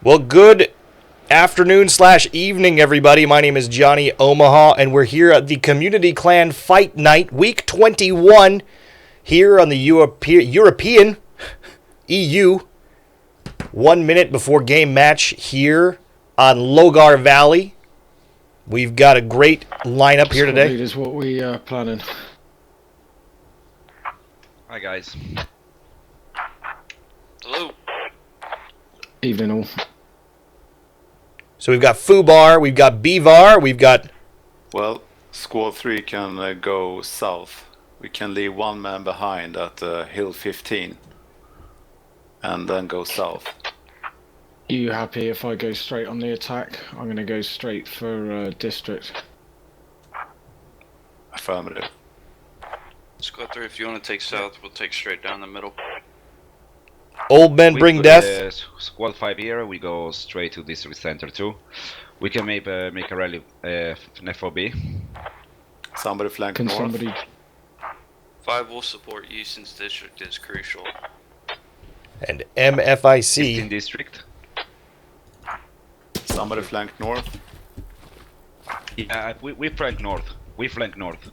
Well, good afternoon / evening, everybody. My name is Johnny Omaha, and we're here at the Community Clan Fight Night, Week 21, here on the European EU. 1 minute before game match here on Logar Valley. We've got a great lineup here today. Is what we are planning. Hi guys. Hello. Evening all. So we've got Fubar, we've got Bivar, we've got... Well, Squad 3 can go south. We can leave one man behind at Hill 15 and then go south. You happy if I go straight on the attack? I'm going to go straight for district. Affirmative. Squad 3, if you want to take south, we'll take straight down the middle. Old men bring death. Squad 5 here, we go straight to District Center too. We can make a rally an FOB. Somebody flank Can north. somebody... 5 will support you since district is crucial. And 15 MFIC. District. Somebody flank north. Yeah, we flank north. We flank north.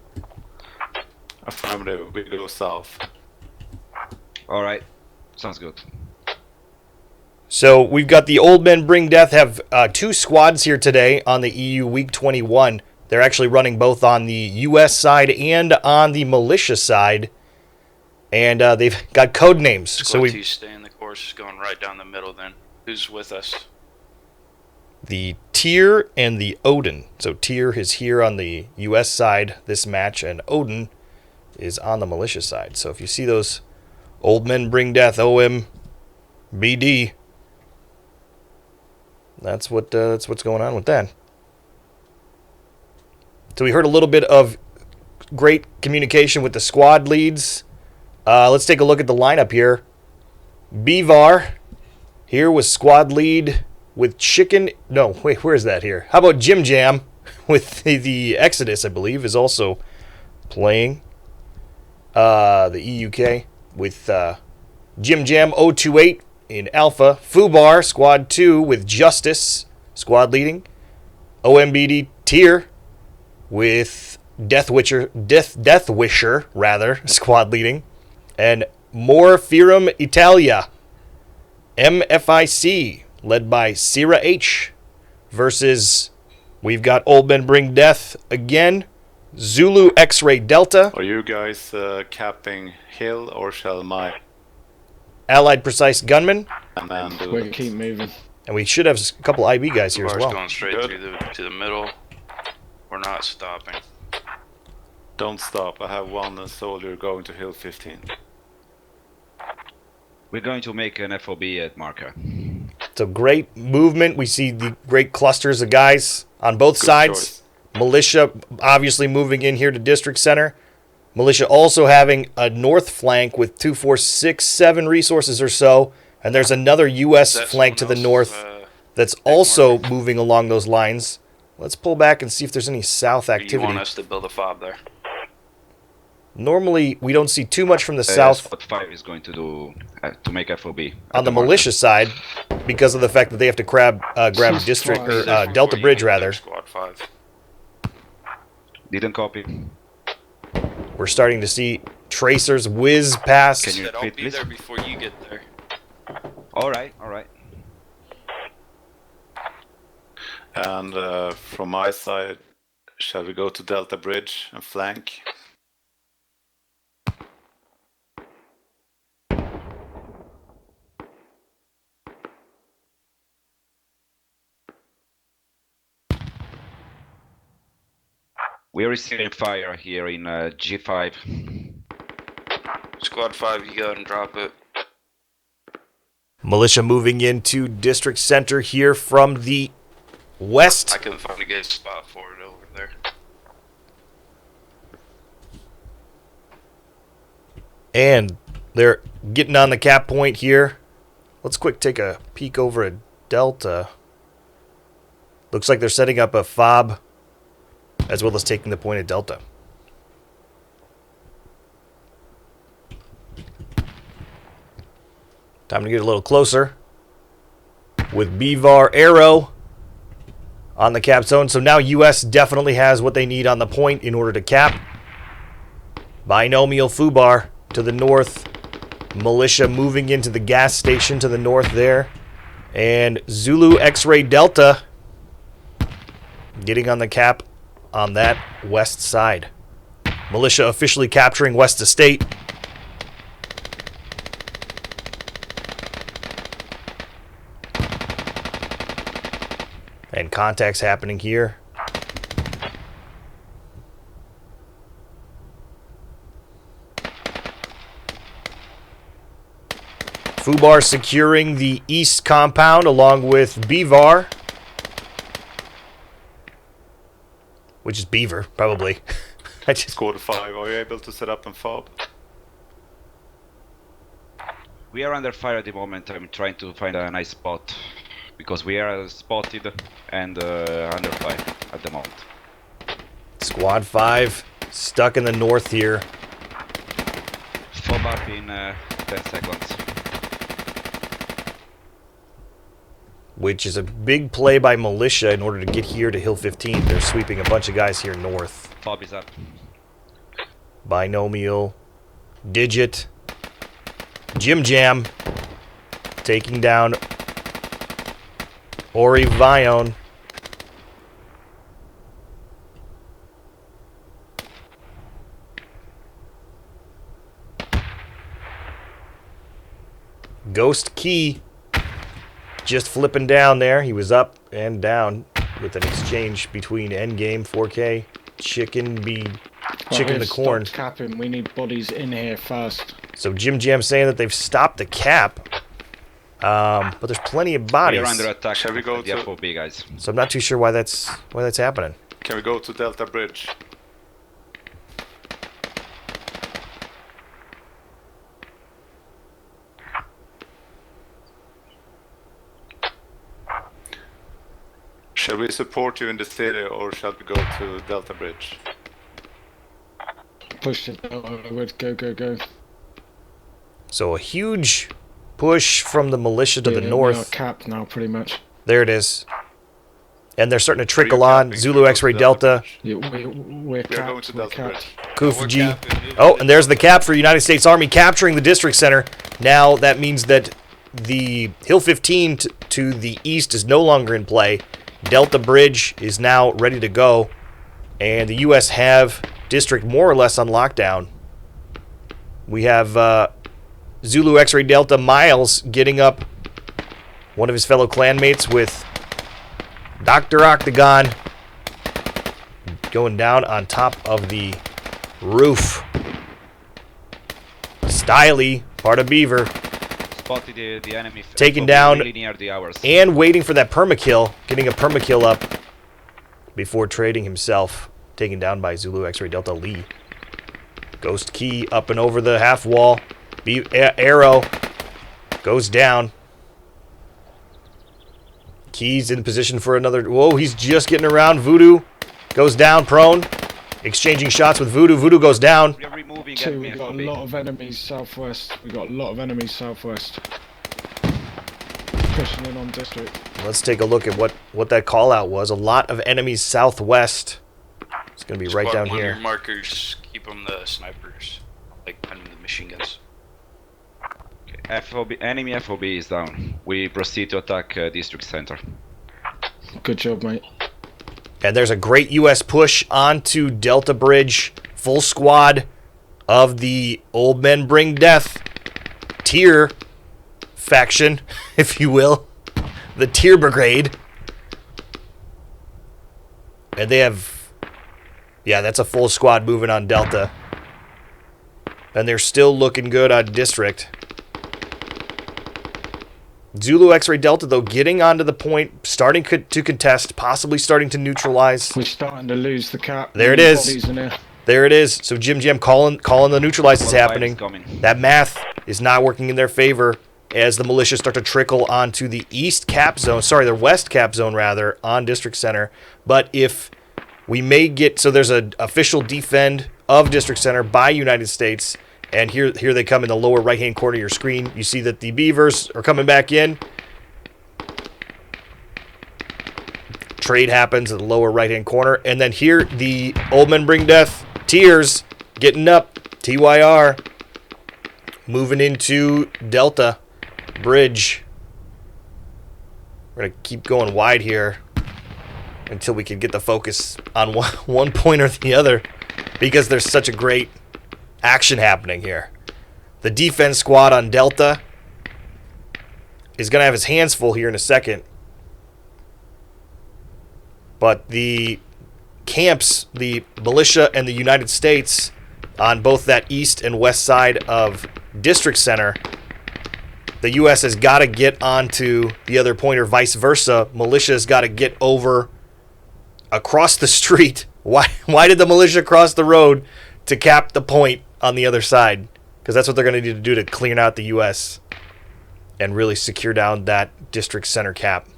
Affirmative, we go south. Alright, sounds good. So we've got the Old Men Bring Death have two squads here today on the EU Week 21. They're actually running both on the US side and on the militia side. And they've got code names. Squad So 2 stay in the course, going right down the middle then. Who's with us? the Tyr and the Odin. So Tyr is here on the US side this match, and Odin is on the militia side. So if you see those Old Men Bring Death, OM, BD, that's what's going on with that. So we heard a little bit of great communication with the squad leads. Let's take a look at the lineup here. Bivar here was squad lead with Chicken. No, wait, where's that here? How about Jim Jam with the Exodus, I believe, is also playing the EUK with Jim Jam 028 in Alpha. Fubar, squad 2 with Justice, squad leading. OMBD Tier with Death Wisher, squad leading. And Morphirum Italia, MFIC, led by Sierra H, versus, we've got Old Men Bring Death again, Zulu X-Ray Delta. Are you guys capping Hill or shall my Allied Precise Gunman. man do We'll it? keep moving. And we should have a couple IB guys here as Bar's well. going straight Good. through to the middle. We're not stopping. Don't stop. I have one soldier going to Hill 15. We're going to make an FOB at marker. So great movement. We see the great clusters of guys on both Good sides. choice. Militia obviously moving in here to District Center. Militia also having a north flank with 2, 4, 6, 7 resources or so. And there's another U.S. Is that flank to the someone north else's, that's also moving along those lines. Let's pull back and see if there's any south or you activity. want us to build a fob there? Normally, we don't see too much from the south Squad 5 is going to do to make FOB. on the marker. militia side because of the fact that they have to grab district or Before Delta you Bridge get there, rather. Squad 5. Didn't copy. We're starting to see tracers whiz past. Can you Said I'll repeat, be please? there before you get there. Alright. And from my side, shall we go to Delta Bridge and flank? We are receiving fire here in G5. Squad 5, you go ahead and drop it. Militia moving into District Center here from the west. I couldn't find a good spot for it over there. And they're getting on the cap point here. Let's quick take a peek over at Delta. Looks like they're setting up a fob as well as taking the point at Delta. Time to get a little closer. with BVAR Arrow on the cap zone. So now US definitely has what they need on the point in order to cap. Binomial Fubar to the north. Militia moving into the gas station to the north there. And Zulu X-Ray Delta getting on the cap on that west side. Militia officially capturing West Estate. And contacts happening here. Fubar securing the east compound along with BVAR. Which is Beaver, probably. I just Squad 5, are you able to set up and fob? We are under fire at the moment. I'm trying to find a nice spot because we are spotted and under fire at the moment. Squad 5 stuck in the north here. Fob up in 10 seconds. Which is a big play by Militia in order to get here to Hill 15. They're sweeping a bunch of guys here north. Fob is up. Binomial, Digit, Jim Jam, taking down Ori Vion. Ghost Key just flipping down there. He was up and down with an exchange between Endgame, 4K, Chicken the Corn. Stop capping. We need bodies in here first. So Jim Jam saying that they've stopped the cap, but there's plenty of bodies. We are under attack. Shall we go the to- FOB, guys? So I'm not too sure why that's happening. Can we go to Delta Bridge? Shall we support you in the city or shall we go to Delta Bridge? Push it out. I would go. So a huge push from the militia to the We are north. capped now, pretty much. There it is. And they're starting to trickle you on. capping? Zulu X-Ray Delta, Yeah, we're We are going capped. to We're Delta capped. Bridge. Kuf G. Oh, and there's the cap for United States Army capturing the district center. Now that means that the Hill 15 to the east is no longer in play. Delta Bridge is now ready to go. And the U.S. have district more or less on lockdown. We have Zulu X-Ray Delta Miles getting up one of his fellow clanmates with Dr. Octagon going down on top of the roof. Stiley, part of Beaver, Spotted the enemy. Taking FOB down really near the hours. and waiting for that permakill, getting a permakill up before trading himself, taken down by Zulu X-Ray Delta Lee. Ghost Key up and over the half wall. Arrow goes down. Key's in position for another. Whoa, he's just getting around. Voodoo goes down, prone. Exchanging shots with Voodoo. Voodoo goes down. We are removing Two, enemy we got a FOB. lot of enemies southwest. We got a lot of enemies southwest. Pushing in on district. Let's take a look at what that call out was. A lot of enemies southwest. It's going to be right Squad down one, here. your markers, keep them the snipers, like and the machine guns. FOB, enemy FOB is down. We proceed to attack district center. Good job, mate. And there's a great U.S. push onto Delta Bridge. Full squad of the Old Men Bring Death tier faction, if you will. The tier brigade. And they have... Yeah, that's a full squad moving on Delta. And they're still looking good on district. Zulu X-Ray Delta, though, getting onto the point, starting to contest, possibly starting to neutralize. We're starting to lose the cap. There it Many is. bodies in here. There it is. So Jim Jam calling the neutralize is Squad five happening. is coming. That math is not working in their favor as the militia start to trickle onto the east cap zone. Sorry, the west cap zone, rather, on District Center. But if we may get... So there's an official defend of District Center by United States. And here they come in the lower right-hand corner of your screen. You see that the Beavers are coming back in. trade happens in the lower right-hand corner. And then here, the Old Men Bring Death, Tears, getting up, TYR, moving into Delta Bridge. We're going to keep going wide here until we can get the focus on one point or the other, because there's such a great action happening here. The defense squad on Delta is going to have his hands full here in a second. But the camps, the militia and the United States on both that east and west side of District Center, the U.S. has got to get onto the other point or vice versa. Militia has got to get over across the street. Why did the militia cross the road to cap the point on the other side? Because that's what they're going to need to do to clean out the U.S. and really secure down that District Center cap.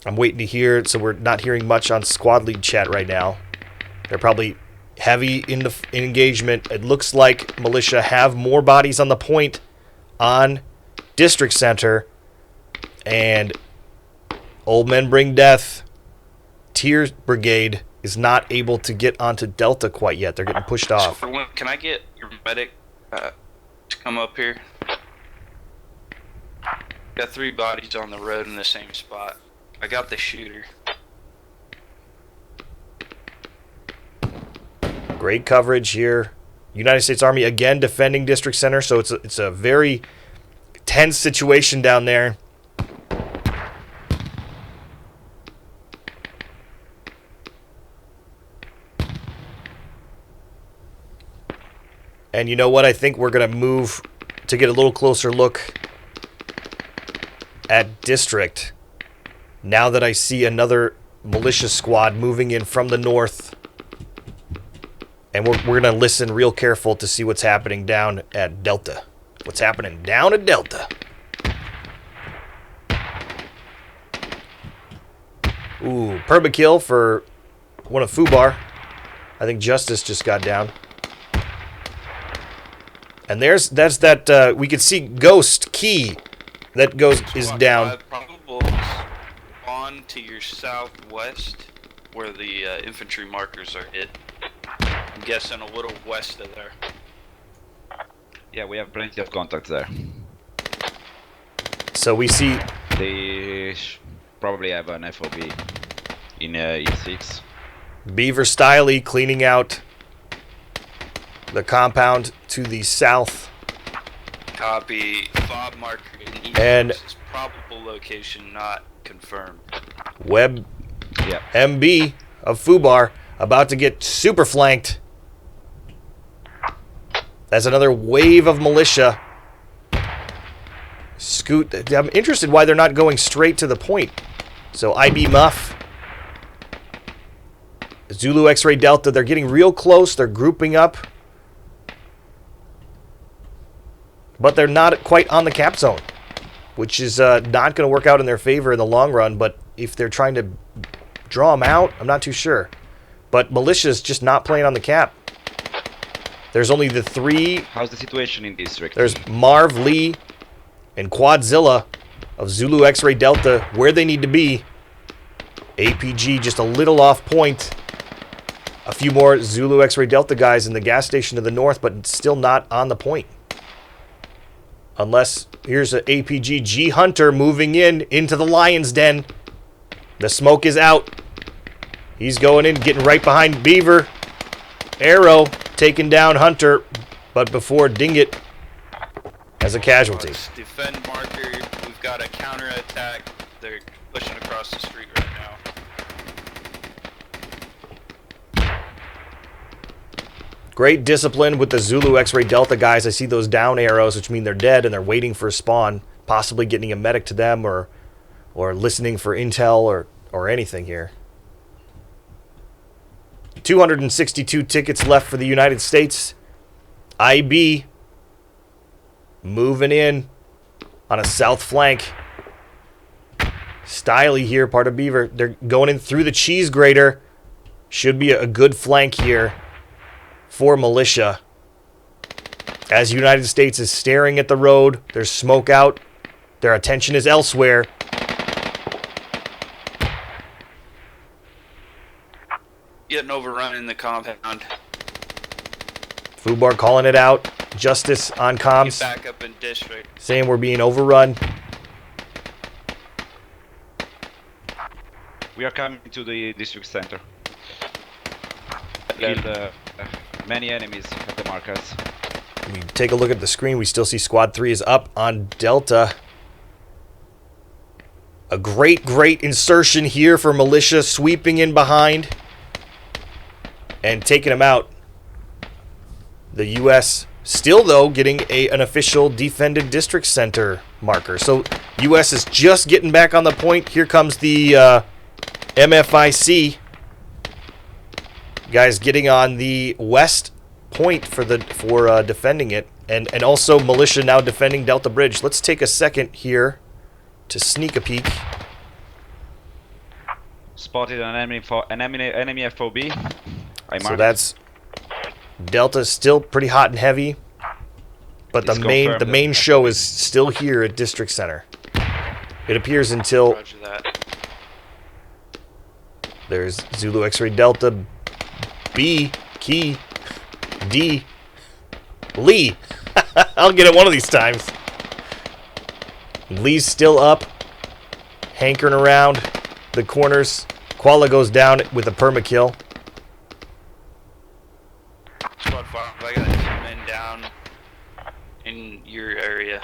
I'm waiting to hear, so we're not hearing much on squad lead chat right now. They're probably heavy in engagement. It looks like militia have more bodies on the point on District Center, and Old Men Bring Death, Tears Brigade is not able to get onto Delta quite yet. They're getting pushed off. Can I get your medic to come up here? Got 3 bodies on the road in the same spot. I got the shooter. Great coverage here. United States Army again defending District Center, so it's a very tense situation down there. And you know what? I think we're going to move to get a little closer look at District. Now that I see another militia squad moving in from the north. And we're going to listen real careful to see what's happening down at Delta. What's happening down at Delta. Ooh, permakill for one of Fubar. I think Justice just got down. And that's that, we could see Ghost Key that is down. Probables on to your southwest where the infantry markers are hit. I'm guessing a little west of there. Yeah, we have plenty of contacts there. So we see... They probably have an FOB in E6. Beaver Stiley cleaning out the compound to the south. Copy. Fob marker in E6 And is probable location not confirmed. Web Yeah. MB of Fubar about to get super flanked. That's another wave of militia. Scoot. I'm interested why they're not going straight to the point. So IB Muff, Zulu X-Ray Delta, they're getting real close. They're grouping up. But they're not quite on the cap zone, which is not going to work out in their favor in the long run. But if they're trying to draw them out, I'm not too sure. But militia's just not playing on the cap. There's only the 3. How's the situation in District? There's Marv Lee and Quadzilla of Zulu X-Ray Delta where they need to be. APG just a little off point. A few more Zulu X-Ray Delta guys in the gas station to the north, but still not on the point. Unless, here's an APG G Hunter moving into the Lion's Den. The smoke is out. He's going in, getting right behind Beaver. Arrow taking down Hunter, but before Dinget as a casualty. Defend marker. We've got a counterattack. They're pushing across the street right now. Great discipline with the Zulu X-Ray Delta guys. I see those down arrows, which mean they're dead, and they're waiting for a spawn, possibly getting a medic to them or listening for intel or anything here. 262 tickets left for the United States. IB moving in on a south flank. Stiley here, part of Beaver. They're going in through the cheese grater. Should be a good flank here for militia. As United States is staring at the road, there's smoke out. Their attention is elsewhere. getting overrun in the compound. Fubar calling it out. Justice on Get comms, back up in district. saying we're being overrun. We are coming to the district center. Killed many enemies at the markets. We take a look at the screen. We still see Squad 3 is up on Delta. A great insertion here for Militia, sweeping in behind and taking them out. The U.S. still, though, getting an official defended district center marker. So U.S. is just getting back on the point. Here comes the MFIC. Guys getting on the west point for defending it. And also Militia now defending Delta Bridge. Let's take a second here to sneak a peek. Spotted an enemy FOB. So that's Delta still pretty hot and heavy, but the main show is still here at District Center. It appears until Roger that. there's Zulu X-Ray Delta B Key D Lee. I'll get it one of these times. Lee's still up, hankering around the corners. Koala goes down with a permakill. Squad 5, I got 2 men down in your area.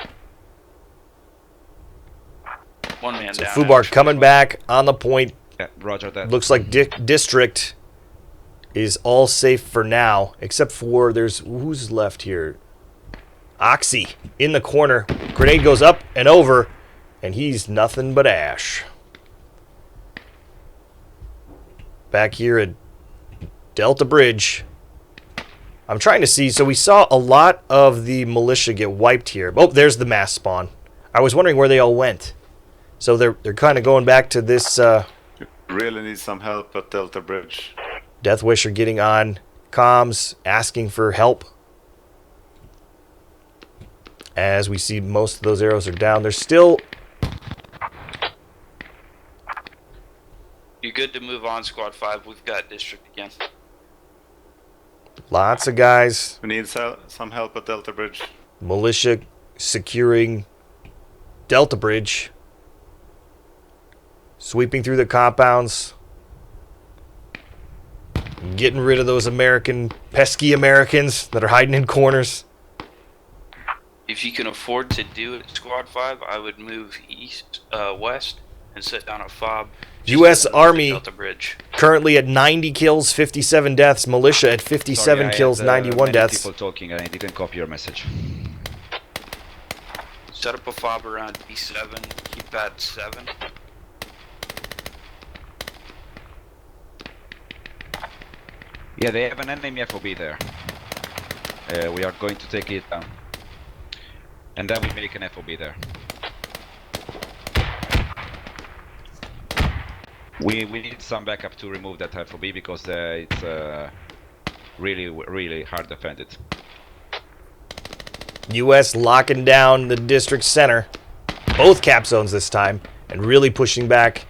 1 man So down. Fubar actually. coming back on the point. Yeah, roger that. Looks like District is all safe for now, except for who's left here? Oxy in the corner. Grenade goes up and over, and he's nothing but ash. Back here at Delta Bridge. I'm trying to see. So we saw a lot of the militia get wiped here. Oh, there's the mass spawn. I was wondering where they all went. So they're kind of going back to this. Really need some help at Delta Bridge. Deathwisher getting on comms, asking for help. As we see, most of those arrows are down. There's still... You're good to move on, Squad 5. We've got district again. lots of guys. We need some help at Delta Bridge. Militia securing Delta Bridge. Sweeping through the compounds. Getting rid of those pesky Americans that are hiding in corners. If you can afford to do it, Squad 5, I would move west, and set down a fob. U.S. Army Delta Bridge. currently at 90 kills, 57 deaths. Militia at 57 Sorry, kills, 91 deaths. People talking, and I didn't copy your message. Set up a fob around B7. Keep that 7. Yeah, they have an enemy FOB there. We are going to take it down. And then we make an FOB there. We need some backup to remove that FOB because it's really hard defended. U.S. locking down the district center. Both cap zones this time. And really pushing back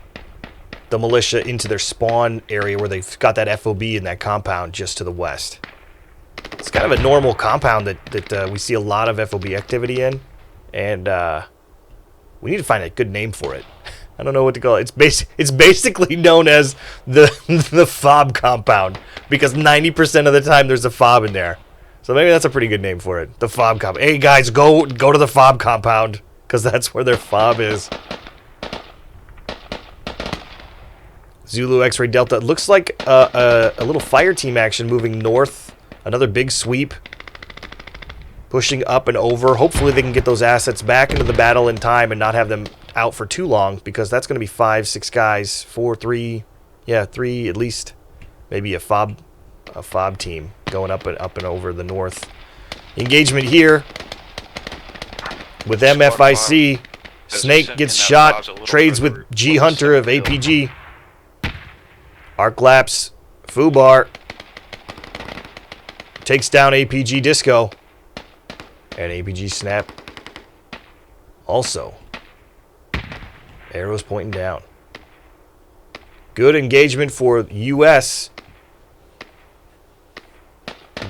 the militia into their spawn area where they've got that FOB in that compound just to the west. It's kind of a normal compound that we see a lot of FOB activity in. And we need to find a good name for it. I don't know what to call it. It's basically known as the fob compound because 90% of the time there's a fob in there. So maybe that's a pretty good name for it. The fob compound. Hey guys, go to the fob compound because that's where their fob is. Zulu X-Ray Delta. It looks like a little fire team action moving north. Another big sweep. Pushing up and over. Hopefully they can get those assets back into the battle in time and not have them out for too long because that's going to be 5, 6 guys. 4, 3. Yeah, 3 at least. Maybe a fob team going up and over the north. Engagement here with MFIC. Snake gets shot. Trades with G Hunter of APG. Arc Lapse. Fubar takes down APG Disco. And APG Snap also. Arrows pointing down. Good engagement for U.S.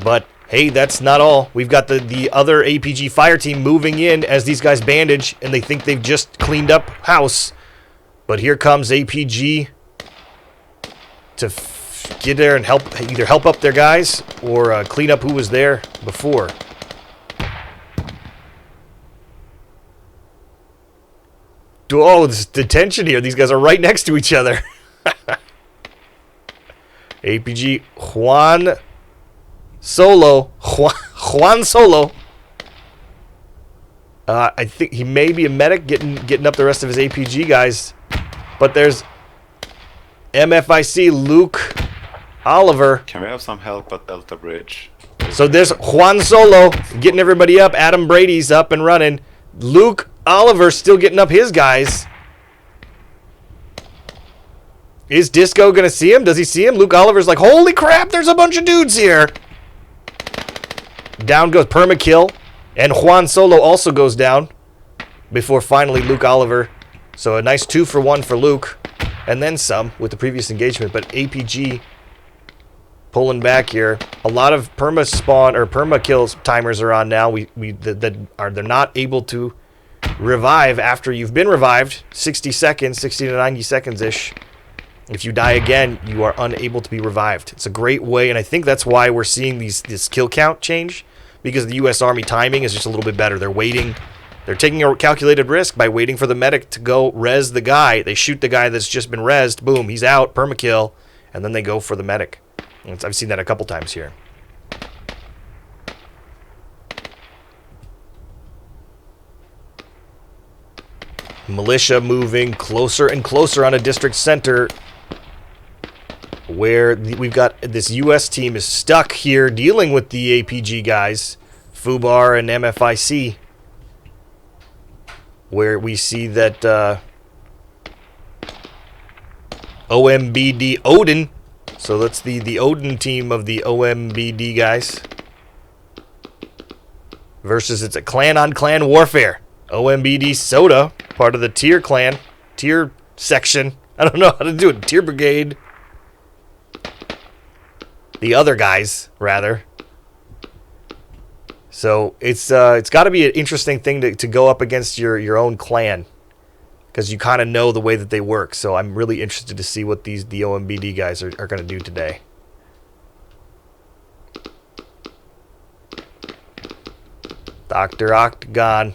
But hey, that's not all. We've got the other APG fire team moving in as these guys bandage, and they think they've just cleaned up house. But here comes APG to get there and either help up their guys or clean up who was there before. Oh, this the tension here. These guys are right next to each other. APG Juan Solo. I think he may be a medic getting up the rest of his APG guys. But there's MFIC Luke Oliver. Can we have some help at Delta Bridge? So there's Juan Solo getting everybody up. Adam Brady's up and running. Luke Oliver still getting up his guys. Is Disco going to see him? Does he see him? Luke Oliver's like, holy crap, there's a bunch of dudes here. Down goes Permakill. And Juan Solo also goes down before finally Luke Oliver. So a nice 2-for-1 for Luke. And then some with the previous engagement. But APG pulling back here. A lot of perma-spawn or perma-kills timers are on now. They're not able to revive after you've been revived. 60 seconds, 60 to 90 seconds-ish. If you die again, you are unable to be revived. It's a great way, and I think that's why we're seeing this kill count change, because the U.S. Army timing is just a little bit better. They're waiting. They're taking a calculated risk by waiting for the medic to go res the guy. They shoot the guy that's just been resed. Boom, he's out, permakill, and then they go for the medic. I've seen that a couple times here. Militia moving closer and closer on a district center, where we've got this U.S. team is stuck here dealing with the APG guys, Fubar and MFIC, where we see that OMBD Odin, so that's the Odin team of the OMBD guys, versus it's a clan-on-clan warfare. OMBD Soda, part of the tier clan, tier section, I don't know how to do it, tier brigade. The other guys, rather. So it's got to be an interesting thing to go up against your own clan, because you kind of know the way that they work. So I'm really interested to see what the OMBD guys are going to do today. Dr. Octagon.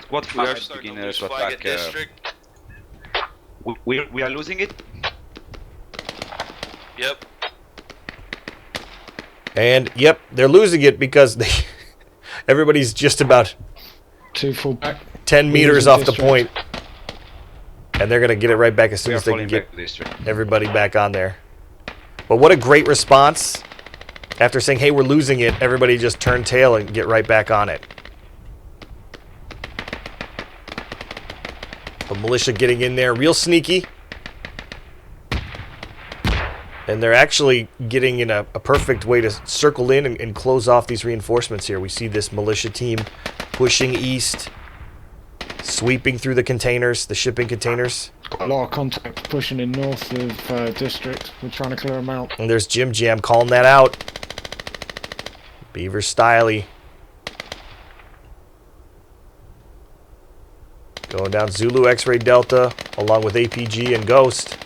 What We are fast starting begin to lose to flag at attack? district. We are losing it. Yep. And yep, they're losing it because everybody's just about 2 full back. 10 meters Losing off the district. point. And they're going to get it right back as soon We are as they can falling get back to district. everybody back on there. But what a great response. After saying, hey, we're losing it, everybody just turn tail and get right back on it. The militia getting in there real sneaky. And they're actually getting in a perfect way to circle in and close off these reinforcements here. We see this militia team pushing east, sweeping through the containers, the shipping containers. Got a lot of contact pushing in north of district. We're trying to clear them out. And there's Jim Jam calling that out. Beaver Stiley. Going down Zulu X-Ray Delta along with APG and Ghost.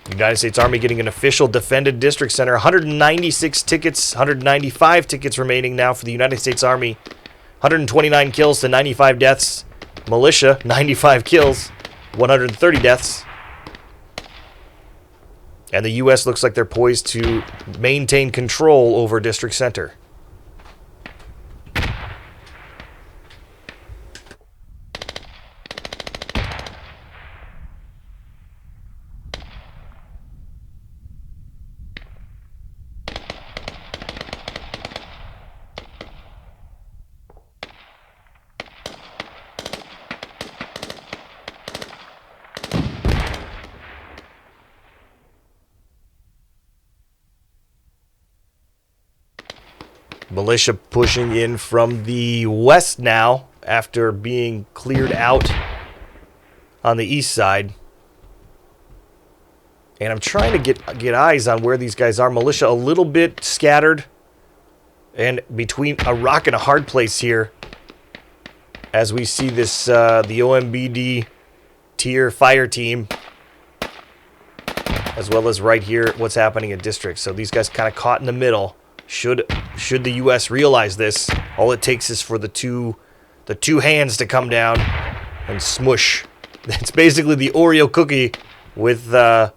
United States Army getting an official defended district center. 196 tickets, 195 tickets remaining now for the United States Army. 129 kills to 95 deaths. Militia, 95 kills, 130 deaths. And the U.S. looks like they're poised to maintain control over district center. Militia pushing in from the west now after being cleared out on the east side. And I'm trying to get eyes on where these guys are. Militia a little bit scattered. And between a rock and a hard place here. As we see this, the OMBD tier fire team. As well as right here, what's happening at district. So these guys kind of caught in the middle. Should the U.S. realize this, all it takes is for the two hands to come down and smush. It's basically the Oreo cookie with the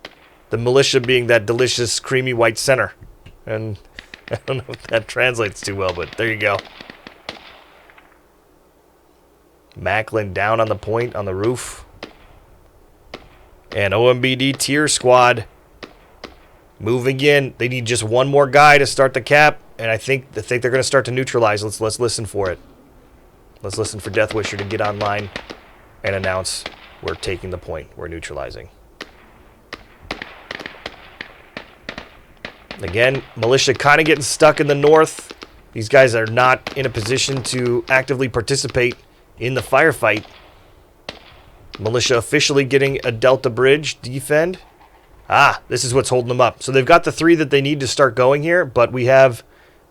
militia being that delicious creamy white center. And I don't know if that translates too well, but there you go. Macklin down on the point on the roof. And OMBD tier squad moving in. They need just one more guy to start the cap, and I think they're going to start to neutralize. Let's listen for it. Let's listen for Deathwisher to get online and announce we're taking the point. We're neutralizing. Again, militia kind of getting stuck in the north. These guys are not in a position to actively participate in the firefight. Militia officially getting a Delta Bridge defend. Ah, this is what's holding them up. So they've got the 3 that they need to start going here, but we have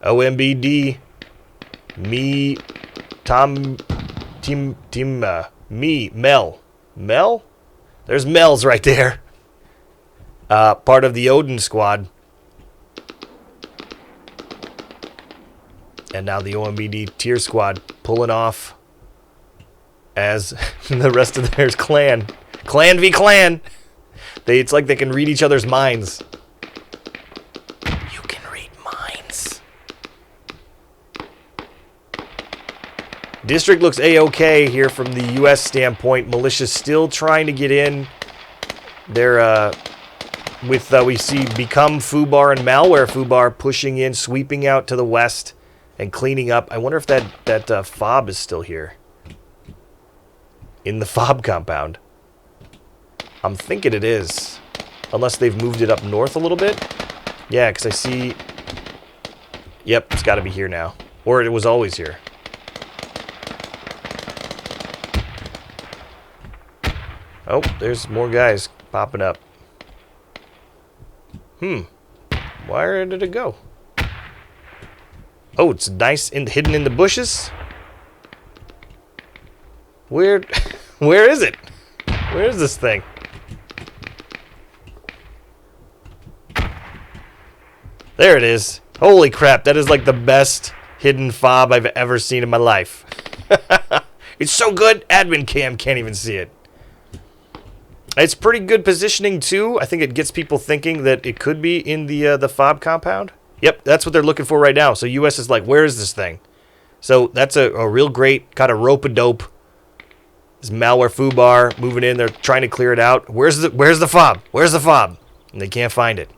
OMBD, me, Tom, team, me, Mel. Mel? There's Mel's right there. Part of the Odin squad. And now the OMBD tier squad pulling off as the rest of theirs clan. Clan v clan. It's like they can read each other's minds. You can read minds. District looks A-okay here from the U.S. standpoint. Militia's still trying to get in. They're, we see Become Fubar and Malware Fubar pushing in, sweeping out to the west and cleaning up. I wonder if that fob is still here. In the fob compound. I'm thinking it is. Unless they've moved it up north a little bit. Yeah, because I see... Yep, it's got to be here now. Or it was always here. Oh, there's more guys popping up. Where did it go? Oh, it's nice hidden in the bushes? Where is it? Where is this thing? There it is. Holy crap, that is like the best hidden fob I've ever seen in my life. It's so good, admin cam can't even see it. It's pretty good positioning too. I think it gets people thinking that it could be in the fob compound. Yep, that's what they're looking for right now. So US is like, where is this thing? So that's a real great kind of rope-a-dope. This Malware Fubar moving in. They're trying to clear it out. Where's the fob? Where's the fob? And they can't find it.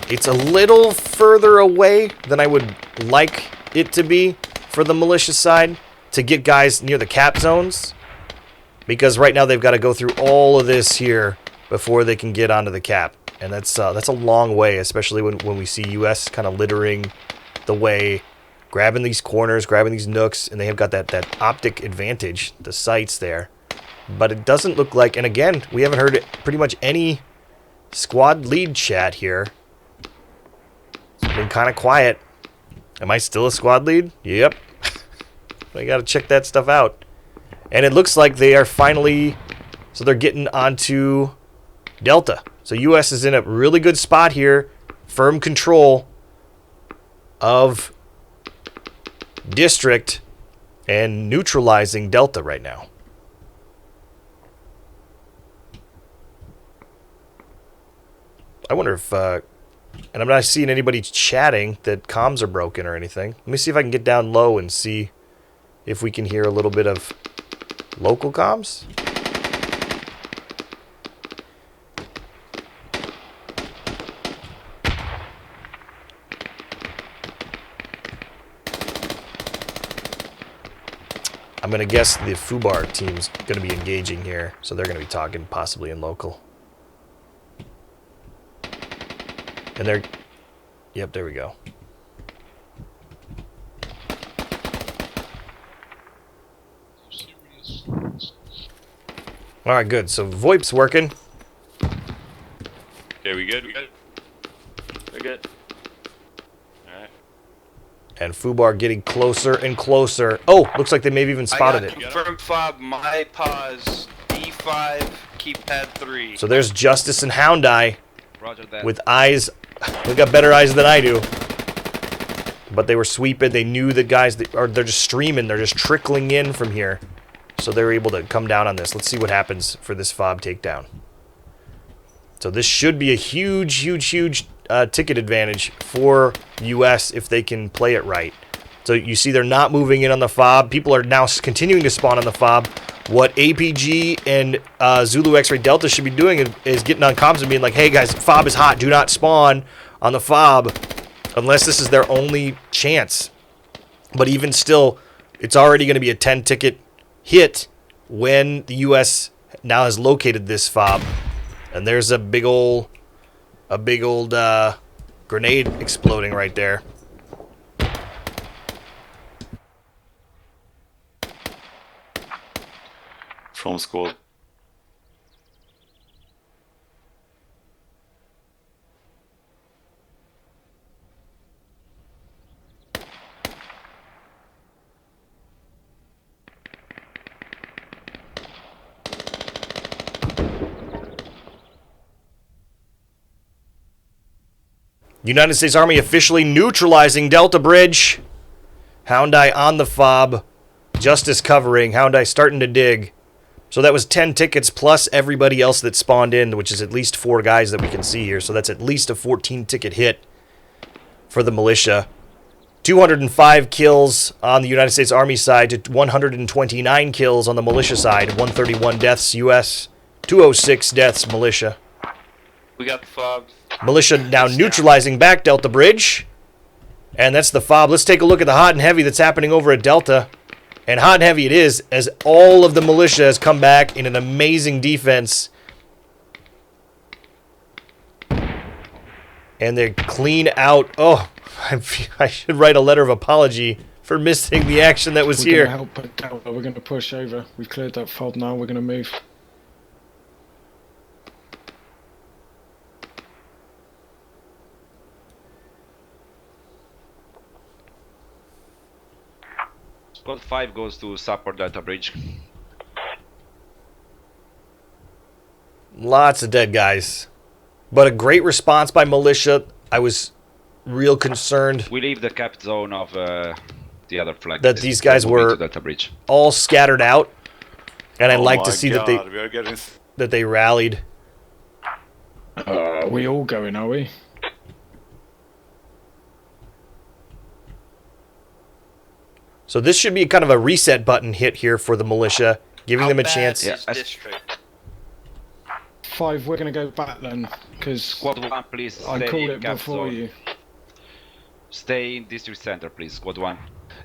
It's a little further away than I would like it to be for the militia side to get guys near the cap zones. Because right now they've got to go through all of this here before they can get onto the cap. And that's a long way, especially when we see US kind of littering the way, grabbing these corners, grabbing these nooks, and they have got that optic advantage, the sights there. But it doesn't look like, and again, we haven't heard pretty much any squad lead chat here. It's been kind of quiet. Am I still a squad lead? Yep. I got to check that stuff out. And it looks like they are finally, so they're getting onto Delta. So US is in a really good spot here. Firm control of district and neutralizing Delta right now. I wonder if, and I'm not seeing anybody chatting that comms are broken or anything. Let me see if I can get down low and see if we can hear a little bit of local comms. I'm going to guess the Fubar team's going to be engaging here, so they're going to be talking possibly in local. And they're... Yep, there we go. All right, good. So VoIP's working. Okay, we good? We good? We're good. Alright. And Fubar getting closer and closer. Oh, looks like they may have even spotted I it. got confirmed fob, my pause, D5, keypad 3. So there's Justice and Hound Eye Roger that. with eyes. They got better eyes than I do. But they were sweeping. They knew the guys, they're just streaming. They're just trickling in from here. So they were able to come down on this. Let's see what happens for this fob takedown. So this should be a huge, huge, huge ticket advantage for US if they can play it right. So you see they're not moving in on the fob. People are now continuing to spawn on the fob. What APG and Zulu X-Ray Delta should be doing is getting on comms and being like, hey guys, fob is hot. Do not spawn on the fob unless this is their only chance. But even still, it's already going to be a 10-ticket hit when the US now has located this fob. And there's a big old grenade exploding right there. From squad. United States Army officially neutralizing Delta Bridge. Hound Eye on the fob. Justice covering. Hound Eye starting to dig. So that was 10 tickets plus everybody else that spawned in, which is at least 4 guys that we can see here. So that's at least a 14-ticket hit for the militia. 205 kills on the United States Army side to 129 kills on the militia side. 131 deaths U.S., 206 deaths militia. We got the fob. Militia now neutralizing back Delta Bridge. And that's the fob. Let's take a look at the hot and heavy that's happening over at Delta. And hot and heavy it is, as all of the militia has come back in an amazing defense. And they clean out. Oh, I should write a letter of apology for missing the action that was here. We're going to push over. We've cleared that fob now. We're going to move. Squad 5 goes to support Delta Bridge. Lots of dead guys. But a great response by militia. I was real concerned We leave the capped zone of the other flag. that these guys Moving were to Delta Bridge. all scattered out. And I'd like to my see God, that we are getting they rallied. Are we all going, are we? So this should be kind of a reset button hit here for the militia, giving How them a bad chance. is Yeah, district? 5, we're going to go back then, because Squad 1, please I stay called in it capped before zone. you. Stay in district center, please. Squad 1.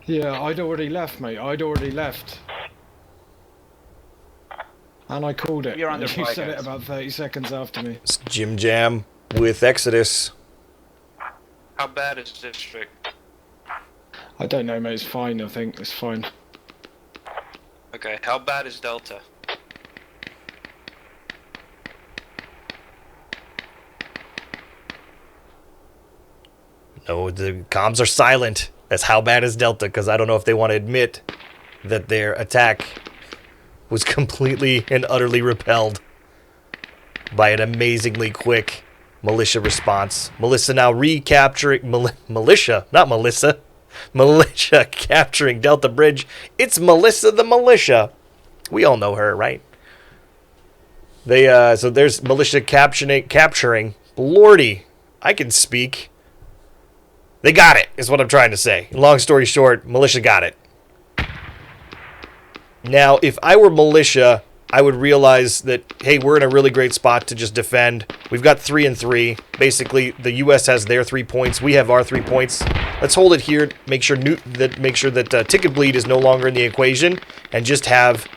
Yeah, I'd already left, mate. I'd already left. And I called it. You're under You fire, said it guys. about 30 seconds after me. It's Jim Jam with Exodus. How bad is district? I don't know, mate. It's fine, I think. It's fine. Okay, how bad is Delta? No, the comms are silent. That's how bad is Delta, because I don't know if they want to admit that their attack was completely and utterly repelled by an amazingly quick militia response. Melissa now recapturing... militia, not Melissa. Militia capturing Delta Bridge. It's Melissa the Militia. We all know her, right? They so there's militia capturing. Lordy, I can speak. They got it, is what I'm trying to say. Long story short, militia got it. Now, if I were militia, I would realize that, hey, we're in a really great spot to just defend. We've got 3 and 3. Basically, the U.S. has their 3 points. We have our 3 points. Let's hold it here. Make sure that ticket bleed is no longer in the equation, and just have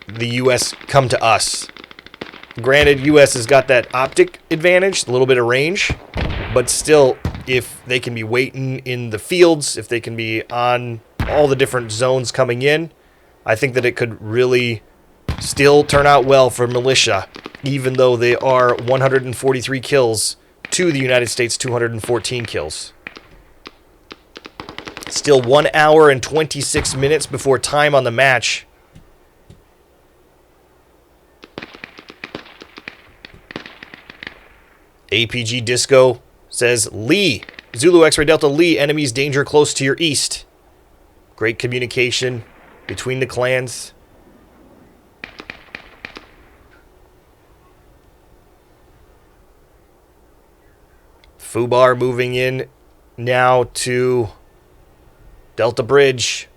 the U.S. come to us. Granted, U.S. has got that optic advantage, a little bit of range, but still, if they can be waiting in the fields, if they can be on all the different zones coming in, I think that it could really still turn out well for militia, even though they are 143 kills to the United States 214 kills. Still 1 hour and 26 minutes before time on the match. APG Disco says, Lee, Zulu X-Ray Delta Lee, enemies danger close to your east. Great communication between the clans. Fubar moving in now to Delta Bridge.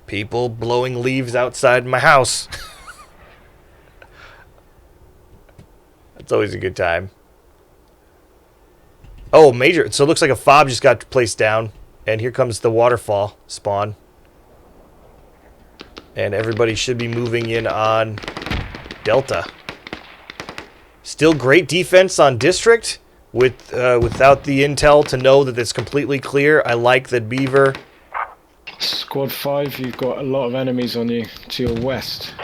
People blowing leaves outside my house. That's always a good time. Oh, major. So it looks like a fob just got placed down. And here comes the waterfall spawn. And everybody should be moving in on Delta. Still great defense on District without the intel to know that it's completely clear. I like that Beaver. Squad 5, you've got a lot of enemies on you to your west.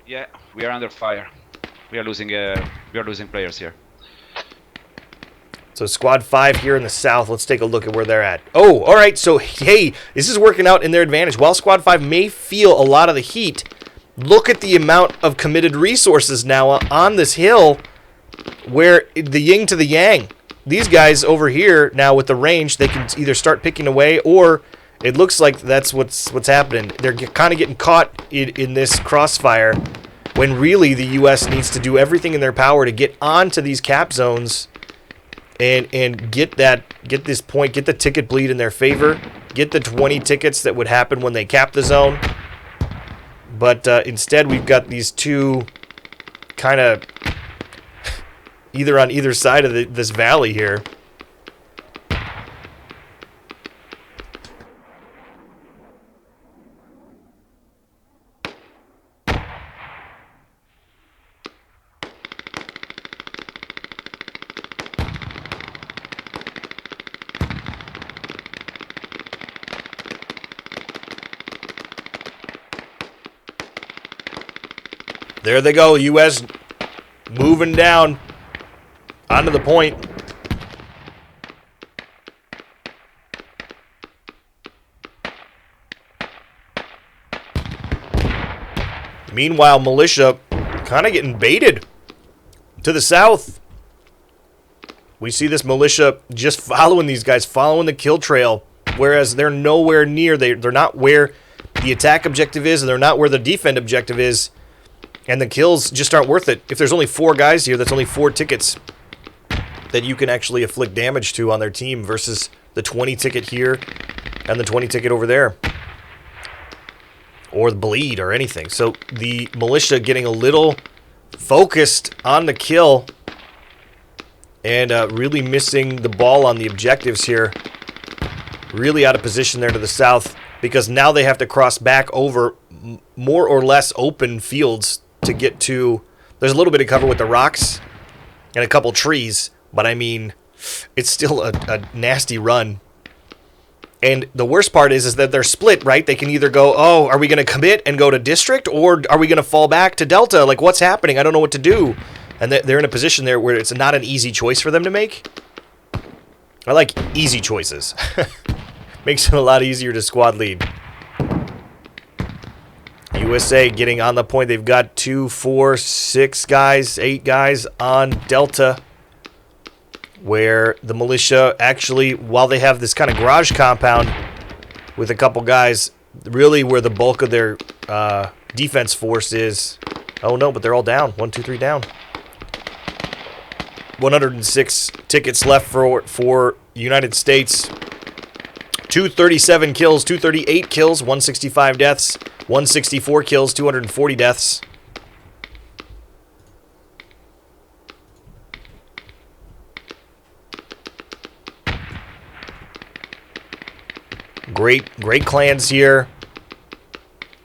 Yeah, we are under fire. We are losing players here. So Squad 5 here in the south. Let's take a look at where they're at. Oh, all right. So, hey, this is working out in their advantage. While Squad 5 may feel a lot of the heat, look at the amount of committed resources now on this hill where the yin to the yang. These guys over here now with the range, they can either start picking away or it looks like that's what's happening. They're kind of getting caught in this crossfire when really the U.S. needs to do everything in their power to get onto these cap zones and get this point, get the ticket bleed in their favor, get the 20 tickets that would happen when they cap the zone. But instead, we've got these two kind of either on either side of this valley here. There they go, U.S. moving down onto the point. Meanwhile, militia kind of getting baited to the south. We see this militia just following these guys, following the kill trail, whereas they're nowhere near, they're not where the attack objective is, and they're not where the defend objective is. And the kills just aren't worth it. If there's only 4 guys here, that's only 4 tickets that you can actually afflict damage to on their team versus the 20 ticket here and the 20 ticket over there. Or the bleed or anything. So the militia getting a little focused on the kill and really missing the ball on the objectives here. Really out of position there to the south because now they have to cross back over more or less open fields to get to. There's a little bit of cover with the rocks and a couple trees, but I mean, it's still a nasty run. And the worst part is that they're split, right? They can either go, oh, are we going to commit and go to district, or are we going to fall back to Delta? Like, what's happening? I don't know what to do. And they're in a position there where it's not an easy choice for them to make. I like easy choices. Makes it a lot easier to squad lead. USA getting on the point. They've got 2, 4, 6 guys, 8 guys on Delta, where the militia actually, while they have this kind of garage compound with a couple guys, really where the bulk of their defense force is. Oh no, but they're all down. 1, 2, 3 down. 106 tickets left for United States. 237 kills, 238 kills, 165 deaths, 164 kills, 240 deaths. Great clans here.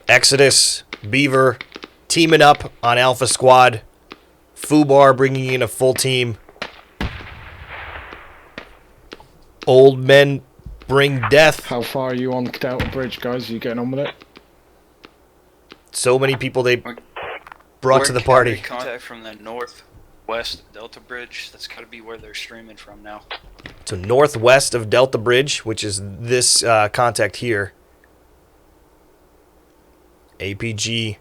Exodus, Beaver, teaming up on Alpha Squad. Fubar bringing in a full team. Old men bring death. How far are you on Delta Bridge, guys? Are you getting on with it? So many people they We're- brought to the party. Contact from the northwest Delta Bridge. That's got to be where they're streaming from now. So northwest of Delta Bridge, which is this contact here. APG.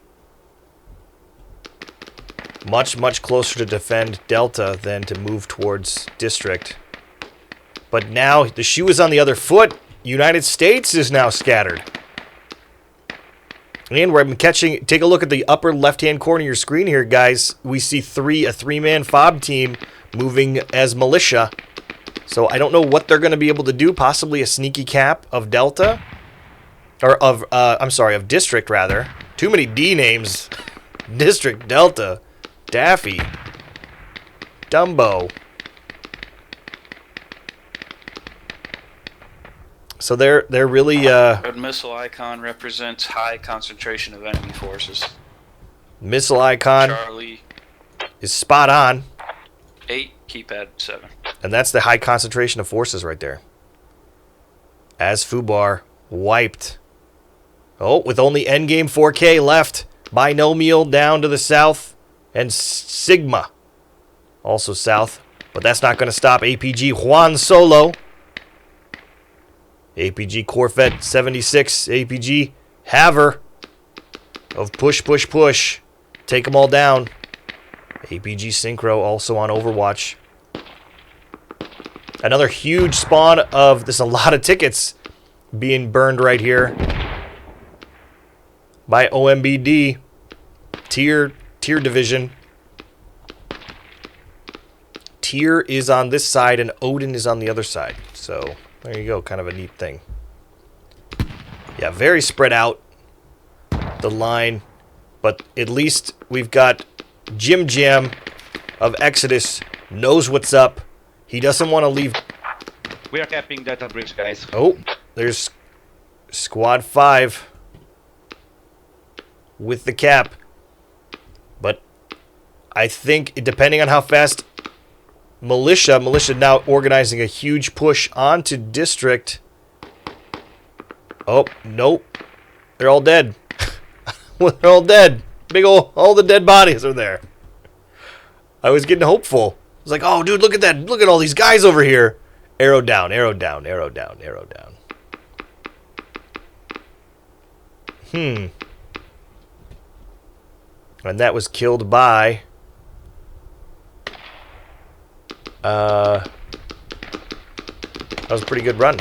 Much closer to defend Delta than to move towards District. But now the shoe is on the other foot. United States is now scattered. And we're catching. Take a look at the upper left-hand corner of your screen here, guys. We see a three-man fob team moving as militia. So I don't know what they're going to be able to do. Possibly a sneaky cap of Delta, or of of District rather. Too many D names. District, Delta, Daffy, Dumbo. So they're really Red missile icon represents high concentration of enemy forces. missile icon Charlie is spot on, 8, keypad 7. and that's the high concentration of forces right there. As Fubar wiped. Oh, with only endgame 4K left. Binomial down to the south, and Sigma also south. But that's not going to stop APG Juan Solo. APG Corvette 76, APG Haver of push. Take them all down. APG Synchro also on Overwatch. Another huge spawn of, there's a lot of tickets being burned right here by OMBD. Tier division. Tier is on this side and Odin is on the other side. So there you go, kind of a neat thing. Yeah, very spread out, the line, but at least we've got Jim Jam of Exodus knows what's up. He doesn't want to leave. We are capping Delta Bridge, guys. Oh, there's Squad 5 with the cap. But I think, depending on how fast Militia now organizing a huge push onto District. Oh, nope. They're all dead. They're all dead. Big all the dead bodies are there. I was getting hopeful. I was like, oh, dude, look at that. Look at all these guys over here. Arrow down, arrow down, arrow down, arrow down. And that was killed by... that was a pretty good run.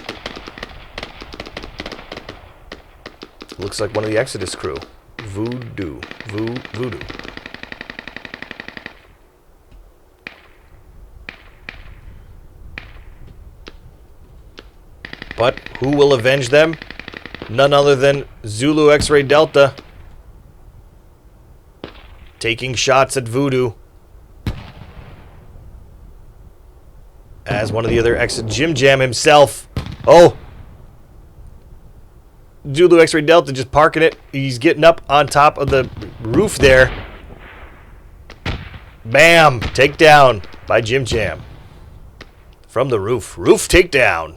Looks like one of the Exodus crew. Voodoo. But who will avenge them? None other than Zulu X-Ray Delta. Taking shots at Voodoo. As one of the other Jim Jam himself. Oh! Zulu X-Ray Delta just parking it. He's getting up on top of the roof there. Bam! Takedown by Jim Jam. From the roof. Roof takedown.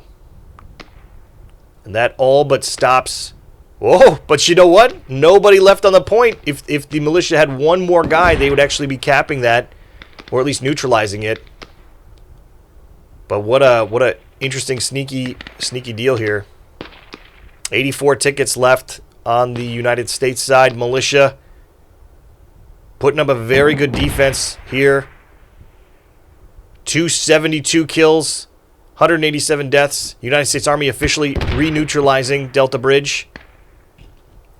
And that all but stops. Whoa! But you know what? Nobody left on the point. If the militia had one more guy, they would actually be capping that. Or at least neutralizing it. But what a interesting sneaky deal here. 84 tickets left on the United States side. Militia putting up a very good defense here. 272 kills, 187 deaths. United States Army officially re-neutralizing Delta Bridge.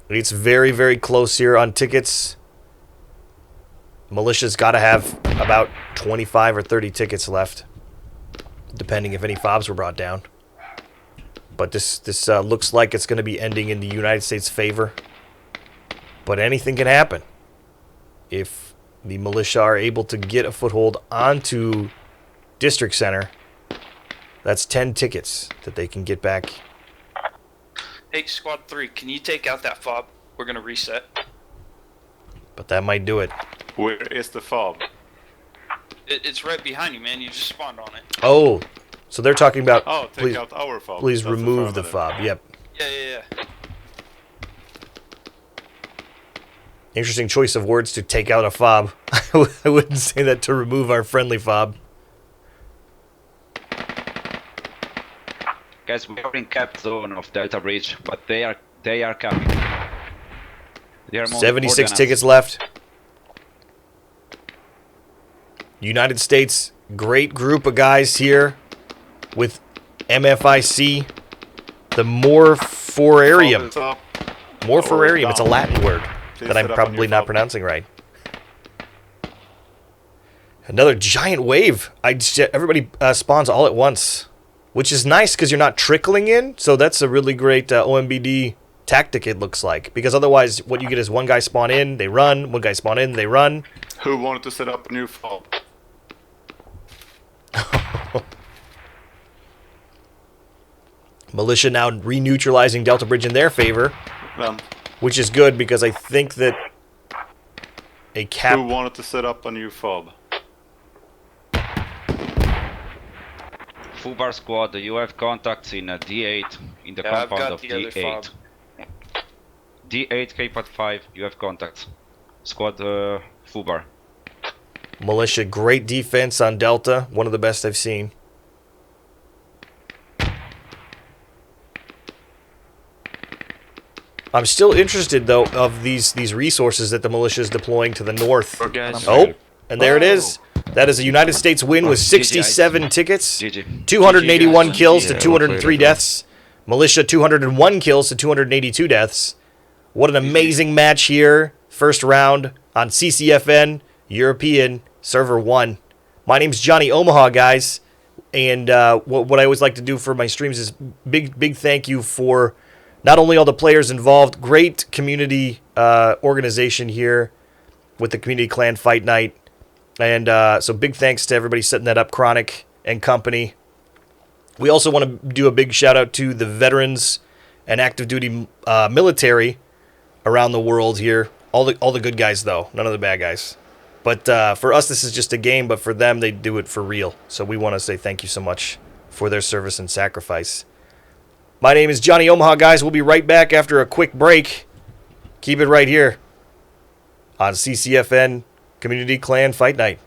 It's very, very close here on tickets. Militia's got to have about 25 or 30 tickets left, depending if any fobs were brought down. But this looks like it's going to be ending in the United States' favor. But anything can happen. If the militia are able to get a foothold onto District Center, that's 10 tickets that they can get back. Hey, Squad 3, can you take out that fob? We're going to reset. But that might do it. Where is the fob? It's right behind you, man. You just spawned on it. Oh, so they're talking about... Oh, take out our fob. Please That's remove the affirmative. fob. Yep. Yeah. Interesting choice of words to take out a fob. I wouldn't say that to remove our friendly fob. Guys, we are in cap zone of Delta Bridge, but they are coming. They are more 76 than us. tickets left. United States, great group of guys here with MFIC. The Morphorarium. Fob is up. Morphorarium, it's a down. Latin word Please that I'm set up a probably new not fob. pronouncing right. Another giant wave. Everybody spawns all at once, which is nice because you're not trickling in. So that's a really great OMBD tactic, it looks like. Because otherwise, what you get is one guy spawn in, they run. One guy spawn in, they run. Who wanted to set up a new fob? Militia now re-neutralizing Delta Bridge in their favor, Then which is good because I think that a cap... who wanted to set up a new fob? Fubar squad, you have contacts in D8 in the Yeah, I've compound got of the other D8. fob. D8 K-Pod 5, you have contacts. Squad Fubar. Militia, great defense on Delta. One of the best I've seen. I'm still interested, though, of these resources that the militia is deploying to the north. Or guys. Oh, and there it is. That is a United States win with 67 tickets. GG. 281 GG, kills to Yeah, 203 deaths. Militia, 201 kills to 282 deaths. What an amazing match here. First round on CCFN, European, Server 1. My name's Johnny Omaha, guys. And what I always like to do for my streams is big thank you for not only all the players involved, great community organization here with the Community Clan Fight Night. And so big thanks to everybody setting that up, Chronic and company. We also want to do a big shout out to the veterans and active duty military around the world here. All the good guys, though. None of the bad guys. But for us, this is just a game. But for them, they do it for real. So we want to say thank you so much for their service and sacrifice. My name is Johnny Omaha, guys. We'll be right back after a quick break. Keep it right here on CCFN Community Clan Fight Night.